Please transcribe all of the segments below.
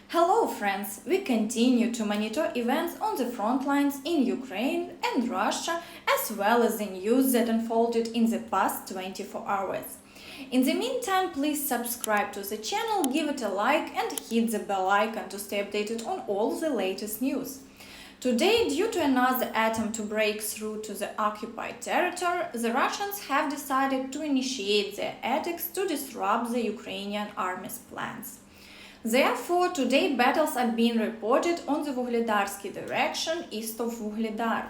Hello friends! We continue to monitor events on the front lines in Ukraine and Russia, as well as the news that unfolded in the past 24 hours. In the meantime, please subscribe to the channel, give it a like and hit the bell icon to stay updated on all the latest news. Today, due to another attempt to break through to the occupied territory, the Russians have decided to initiate their attacks to disrupt the Ukrainian army's plans. Therefore, today battles are being reported on the Vuhledarsky direction east of Vuhledar.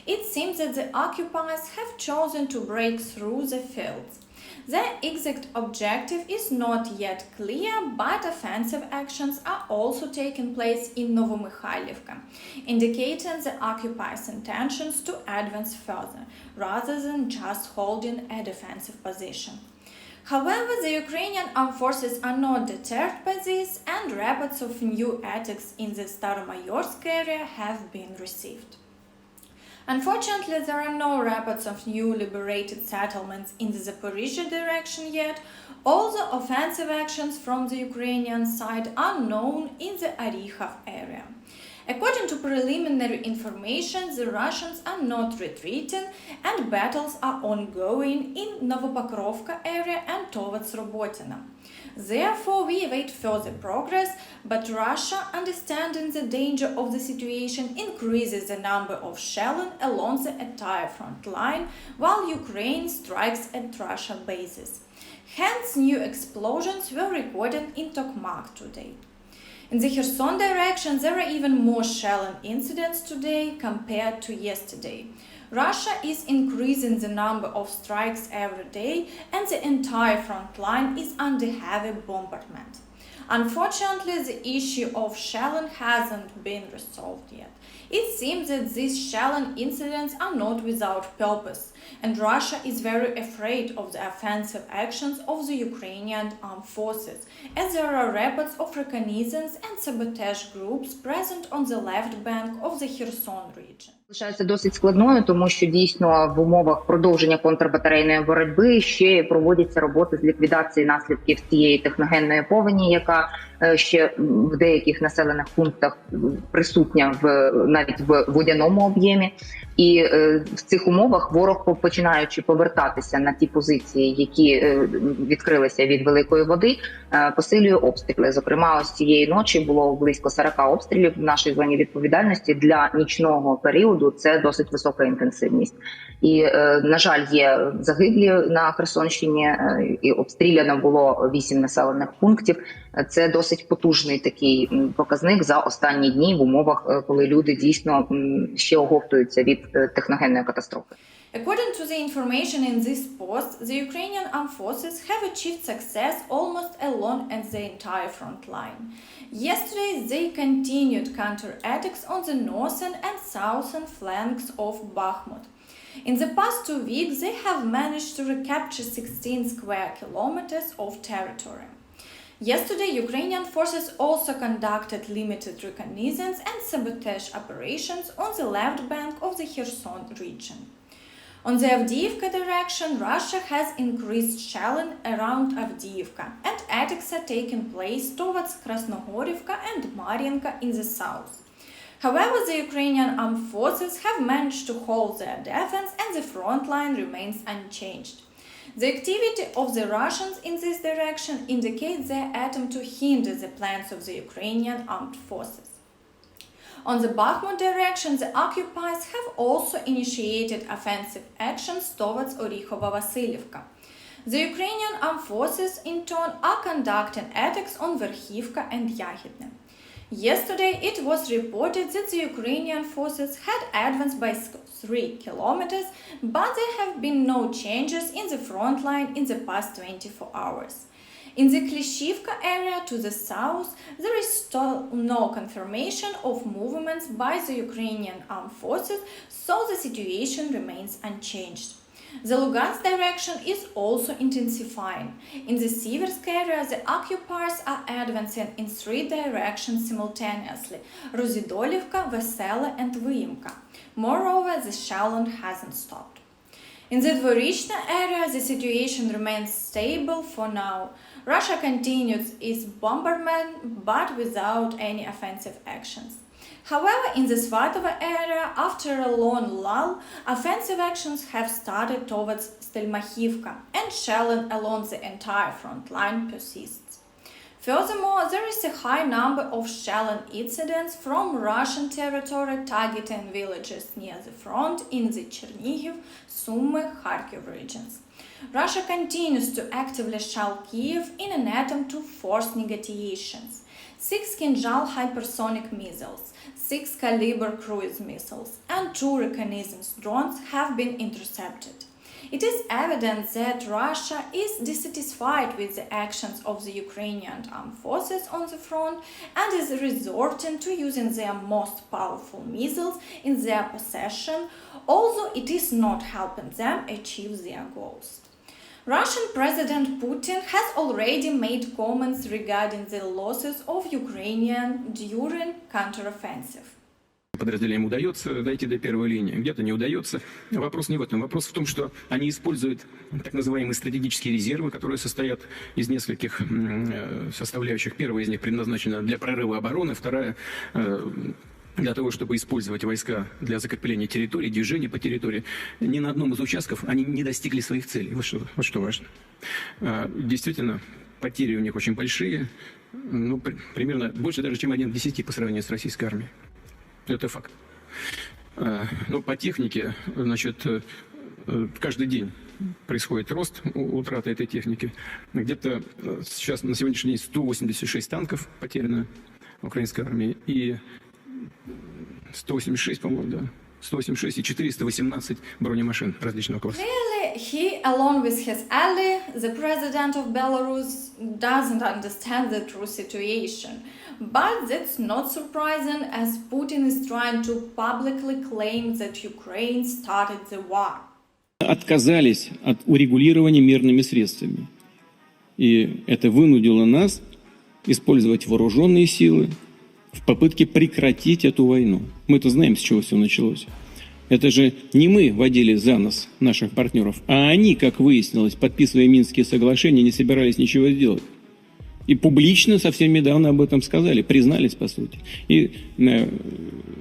It seems that the occupiers have chosen to break through the fields. Their exact objective is not yet clear, but offensive actions are also taking place in Novomykhailivka, indicating the occupiers' intentions to advance further, rather than just holding a defensive position. However, the Ukrainian armed forces are not deterred by this, and reports of new attacks in the Staromayorsk area have been received. Unfortunately, there are no reports of new liberated settlements in the Zaporizhia direction yet. All the offensive actions from the Ukrainian side are known in the Orykhov area. According to preliminary information, the Russians are not retreating and battles are ongoing in Novopokrovka area and towards Robotyne. Therefore, we await further progress, but Russia, understanding the danger of the situation, increases the number of shelling along the entire front line, while Ukraine strikes at Russian bases. Hence, new explosions were recorded in Tokmak today. In the Kherson direction, there are even more shelling incidents today compared to yesterday. Russia is increasing the number of strikes every day, and the entire front line is under heavy bombardment. Unfortunately, the issue of shelling hasn't been resolved yet. It seems that these shelling incidents are not without purpose, and Russia is very afraid of the offensive actions of the Ukrainian armed forces, as there are reports of reconnaissance and sabotage groups present on the left bank of the Kherson region. Лишається досить складною, тому що дійсно в умовах продовження контрбатарейної боротьби ще проводяться роботи з ліквідації наслідків цієї техногенної повені, яка ще в деяких населених пунктах присутня навіть в водяному об'ємі. І в цих умовах ворог, починаючи повертатися на ті позиції, які відкрилися від великої води, посилює обстріли. Зокрема, ось цієї ночі було близько 40 обстрілів в нашій зоні відповідальності. Для нічного періоду це досить висока інтенсивність. І, на жаль, є загиблі на Херсонщині, і обстріляно було 8 населених пунктів. Це досить потужний такий показник за останні дні в умовах, коли люди дійсно ще оговтуються від техногенної катастрофи. According to the information in this post, the Ukrainian armed forces have achieved success almost along the entire front line. Yesterday, they continued counter-attacks on the northern and southern flanks of Bakhmut. In the past 2 weeks, they have managed to recapture 16 square kilometers of territory. Yesterday, Ukrainian forces also conducted limited reconnaissance and sabotage operations on the left bank of the Kherson region. On the Avdiivka direction, Russia has increased shelling around Avdiivka, and attacks are taking place towards Krasnohorivka and Mariinka in the south. However, the Ukrainian armed forces have managed to hold their defense and the front line remains unchanged. The activity of the Russians in this direction indicates their attempt to hinder the plans of the Ukrainian armed forces. On the Bakhmut direction, the occupiers have also initiated offensive actions towards Orikhovo-Vasylivka. The Ukrainian armed forces, in turn, are conducting attacks on Verkhivka and Yahidne. Yesterday, it was reported that the Ukrainian forces had advanced by 3 kilometers, but there have been no changes in the front line in the past 24 hours. In the Klishivka area to the south, there is still no confirmation of movements by the Ukrainian armed forces, so the situation remains unchanged. The Lugansk direction is also intensifying. In the Siversk area, the occupiers are advancing in 3 directions simultaneously: Rozidolivka, Vesele and Vyimka. Moreover, the shelling hasn't stopped. In the Dvorichna area, the situation remains stable for now. Russia continues its bombardment but without any offensive actions. However, in the Svatova area, after a long lull, offensive actions have started towards Stelmachivka, and shelling along the entire front line persists. Furthermore, there is a high number of shelling incidents from Russian territory targeting villages near the front in the Chernihiv, Sumy, Kharkiv regions. Russia continues to actively shell Kiev in an attempt to force negotiations. 6 Kinzhal hypersonic missiles, 6 Caliber cruise missiles, and 2 reconnaissance drones have been intercepted. It is evident that Russia is dissatisfied with the actions of the Ukrainian armed forces on the front and is resorting to using their most powerful missiles in their possession, although it is not helping them achieve their goals. Russian President Putin has already made comments regarding the losses of Ukrainian during counteroffensive. Подразделениям удается дойти до первой линии, где-то не удается. Вопрос не в этом. Вопрос в том, что они используют так называемые стратегические резервы, которые состоят из нескольких составляющих. Первая из них предназначена для прорыва обороны, вторая для того, чтобы использовать войска для закрепления территории, движения по территории. Ни на одном из участков они не достигли своих целей. Вот что важно. Действительно, потери у них очень большие, ну, примерно больше даже, чем 1 к 10 по сравнению с российской армией. Это факт. Но по технике, значит, каждый день происходит рост утраты этой техники. Где-то сейчас на сегодняшний день 186 танков потеряно украинской армии и 186, по-моему, да. 186 и 418 бронемашин различного класса. Clearly, he, along with his ally, the president of Belarus, doesn't understand the true situation. But that's not surprising, as Putin is trying to publicly claim that Ukraine started the war. Отказались от урегулирования мирными средствами. И это вынудило нас использовать вооруженные силы в попытке прекратить эту войну. Мы-то знаем, с чего все началось. Это же не мы водили за нос наших партнеров, а они, как выяснилось, подписывая Минские соглашения, не собирались ничего сделать. И публично совсем недавно об этом сказали, признались, по сути. И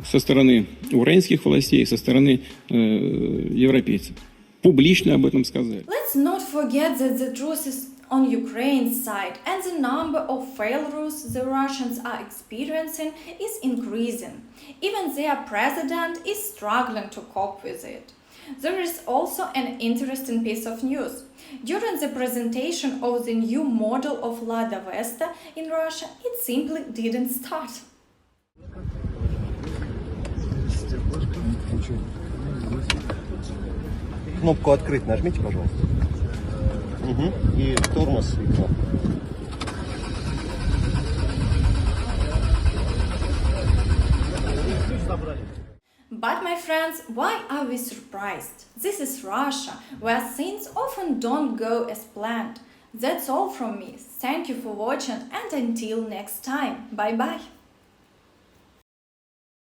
со стороны украинских властей, и со стороны европейцев. Публично об этом сказали. Let's not forget that the truth is on Ukraine's side, and the number of failures the Russians are experiencing is increasing. Even their president is struggling to cope with it. There is also an interesting piece of news. During the presentation of the new model of Lada Vesta in Russia, it simply didn't start. Кнопку «Открыть» нажмите, пожалуйста. Угу. И тормоз, и кнопку. But my friends, why are we surprised? This is Russia, where things often don't go as planned. That's all from me. Thank you for watching, and until next time. Bye bye.